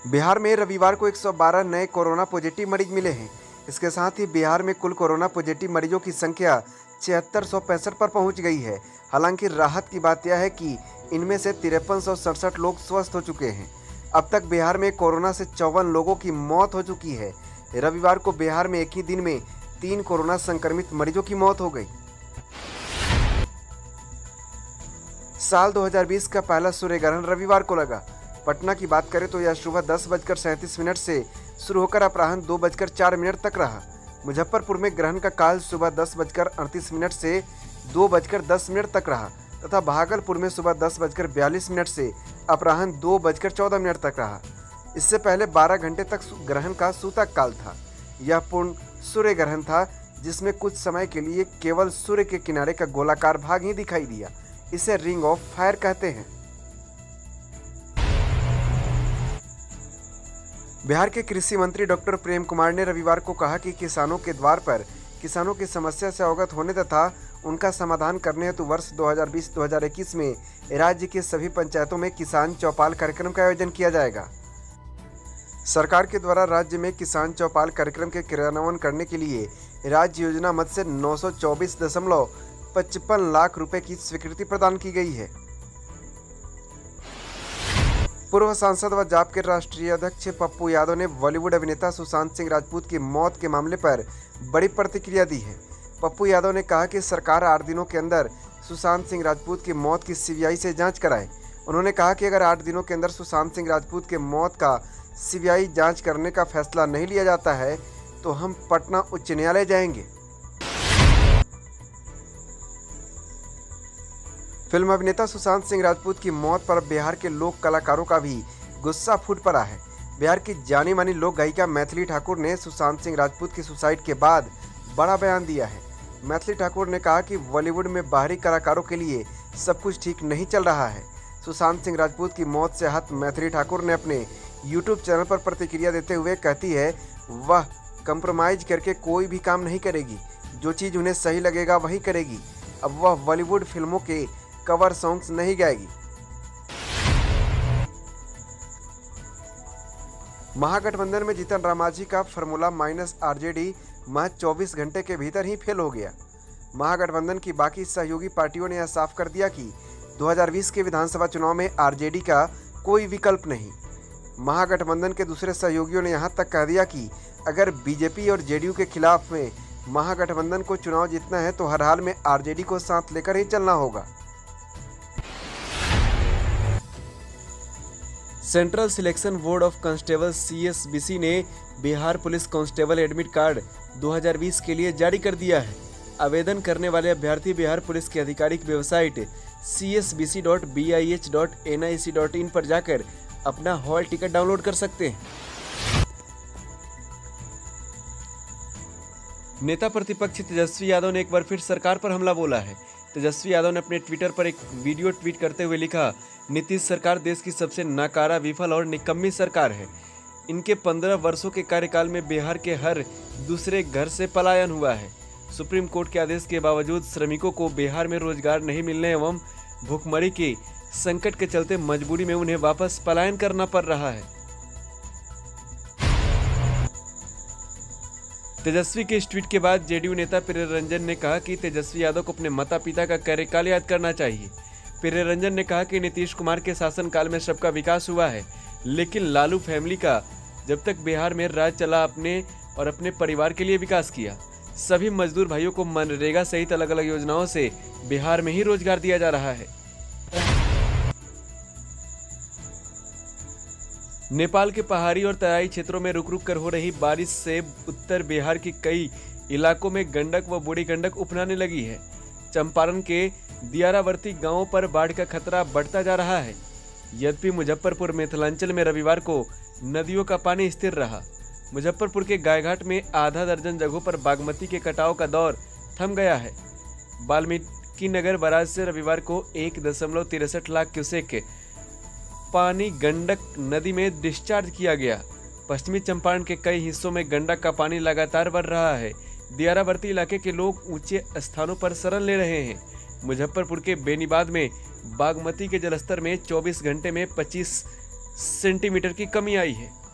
बिहार में रविवार को 112 नए कोरोना पॉजिटिव मरीज मिले हैं। इसके साथ ही बिहार में कुल कोरोना पॉजिटिव मरीजों की संख्या 7665 पर पहुंच गई है। हालांकि राहत की बात यह है कि इनमें से 5367 लोग स्वस्थ हो चुके हैं। अब तक बिहार में कोरोना से 54 लोगों की मौत हो चुकी है। रविवार को बिहार में एक ही दिन में 3 कोरोना संक्रमित मरीजों की मौत हो गई। साल 2020 का पहला सूर्य ग्रहण रविवार को लगा। पटना की बात करें तो यह सुबह 10:37 से शुरू होकर अपराह्न 2:04 तक रहा। मुजफ्फरपुर में ग्रहण का काल सुबह 10:38 से 2:10 तक रहा तथा भागलपुर में सुबह 10:42 से अपराह्न 2:14 तक रहा। इससे पहले 12 घंटे तक ग्रहण का सूतक काल था। यह पूर्ण सूर्य ग्रहण था, जिसमें कुछ समय के लिए केवल सूर्य के किनारे का गोलाकार भाग ही दिखाई दिया। इसे रिंग ऑफ फायर कहते हैं। बिहार के कृषि मंत्री डॉक्टर प्रेम कुमार ने रविवार को कहा कि किसानों के द्वार पर किसानों की समस्या से अवगत होने तथा उनका समाधान करने हेतु वर्ष 2020-2021 में राज्य के सभी पंचायतों में किसान चौपाल कार्यक्रम का आयोजन किया जाएगा। सरकार के द्वारा राज्य में किसान चौपाल कार्यक्रम के क्रियान्वयन करने के लिए राज्य योजना मद से 924.55 लाख रुपए की स्वीकृति प्रदान की गई है। पूर्व सांसद व जाप के राष्ट्रीय अध्यक्ष पप्पू यादव ने बॉलीवुड अभिनेता सुशांत सिंह राजपूत की मौत के मामले पर बड़ी प्रतिक्रिया दी है। पप्पू यादव ने कहा कि सरकार 8 दिनों के अंदर सुशांत सिंह राजपूत की मौत की सीबीआई से जांच कराए। उन्होंने कहा कि अगर 8 दिनों के अंदर सुशांत सिंह राजपूत के मौत का सीबीआई जांच करने का फैसला नहीं लिया जाता है तो हम पटना उच्च न्यायालय जाएंगे। फिल्म अभिनेता सुशांत सिंह राजपूत की मौत पर बिहार के लोक कलाकारों का भी गुस्सा फूट पड़ा है। बिहार की जानी मानी लोक गायिका मैथिली ठाकुर ने सुशांत सिंह राजपूत की सुसाइड के बाद बड़ा बयान दिया है। मैथिली ठाकुर ने कहा कि बॉलीवुड में बाहरी कलाकारों के लिए सब कुछ ठीक नहीं चल रहा है। सुशांत सिंह राजपूत की मौत से आहत मैथिली ठाकुर ने अपने यूट्यूब चैनल पर प्रतिक्रिया देते हुए कहती है, वह कंप्रोमाइज करके कोई भी काम नहीं करेगी। जो चीज़ उन्हें सही लगेगा वही करेगी। अब वह बॉलीवुड फिल्मों के कवर सॉन्ग्स नहीं गाएगी। महागठबंधन में जीतन राम मांझी का फॉर्मूला -आरजेडी महज 24 घंटे के भीतर ही फेल हो गया। महागठबंधन की बाकी सहयोगी पार्टियों ने यह साफ कर दिया कि 2020 के विधानसभा चुनाव में आरजेडी का कोई विकल्प नहीं। महागठबंधन के दूसरे सहयोगियों ने यहां तक कह दिया कि अगर बीजेपी और जेडीयू के खिलाफ में महागठबंधन को चुनाव जीतना है तो हर हाल में आरजेडी को साथ लेकर ही चलना होगा। Central selection board of constable CSBC ने Bihar police constable admit card 2020 के लिए जारी कर दिया है। आवेदन करने वाले अभ्यर्थी बिहार पुलिस की आधिकारिक वेबसाइट csbc.bih.nic.in पर जाकर अपना हॉल टिकट डाउनलोड कर सकते हैं। नेता प्रतिपक्ष तेजस्वी यादव ने एक बार फिर सरकार पर हमला बोला है। तेजस्वी यादव ने अपने ट्विटर पर एक वीडियो ट्वीट करते हुए लिखा, नीतीश सरकार देश की सबसे नाकारा, विफल और निकम्मी सरकार है। इनके 15 वर्षों के कार्यकाल में बिहार के हर दूसरे घर से पलायन हुआ है। सुप्रीम कोर्ट के आदेश के बावजूद श्रमिकों को बिहार में रोजगार नहीं मिलने एवं भूखमरी के संकट के चलते मजबूरी में उन्हें वापस पलायन करना पड़ रहा है। तेजस्वी के इस ट्वीट के बाद जेडीयू नेता प्रियरंजन ने कहा कि तेजस्वी यादव को अपने माता पिता का कार्यकाल याद करना चाहिए। प्रियरंजन ने कहा कि नीतीश कुमार के शासनकाल में सबका विकास हुआ है, लेकिन लालू फैमिली का जब तक बिहार में राज चला अपने और अपने परिवार के लिए विकास किया। सभी मजदूर भाइयों को मनरेगा सहित अलग अलग योजनाओं से बिहार में ही रोजगार दिया जा रहा है। नेपाल के पहाड़ी और तराई क्षेत्रों में रुक रुक कर हो रही बारिश से उत्तर बिहार के कई इलाकों में गंडक व बूढ़ी गंडक उफनाने लगी है। चंपारण के दियारावर्ती गांवों पर बाढ़ का खतरा बढ़ता जा रहा है। यद्यपि मुजफ्फरपुर मिथिलांचल में रविवार को नदियों का पानी स्थिर रहा। मुजफ्फरपुर के गायघाट में आधा दर्जन जगहों पर बागमती के कटाव का दौर थम गया है। वाल्मीकि नगर बराज से रविवार को 1.63 लाख क्यूसेक पानी गंडक नदी में डिस्चार्ज किया गया। पश्चिमी चंपारण के कई हिस्सों में गंडक का पानी लगातार बढ़ रहा है। दियारावर्ती इलाके के लोग ऊंचे स्थानों पर शरण ले रहे हैं। मुजफ्फरपुर के बेनीबाद में बागमती के जलस्तर में 24 घंटे में 25 सेंटीमीटर की कमी आई है।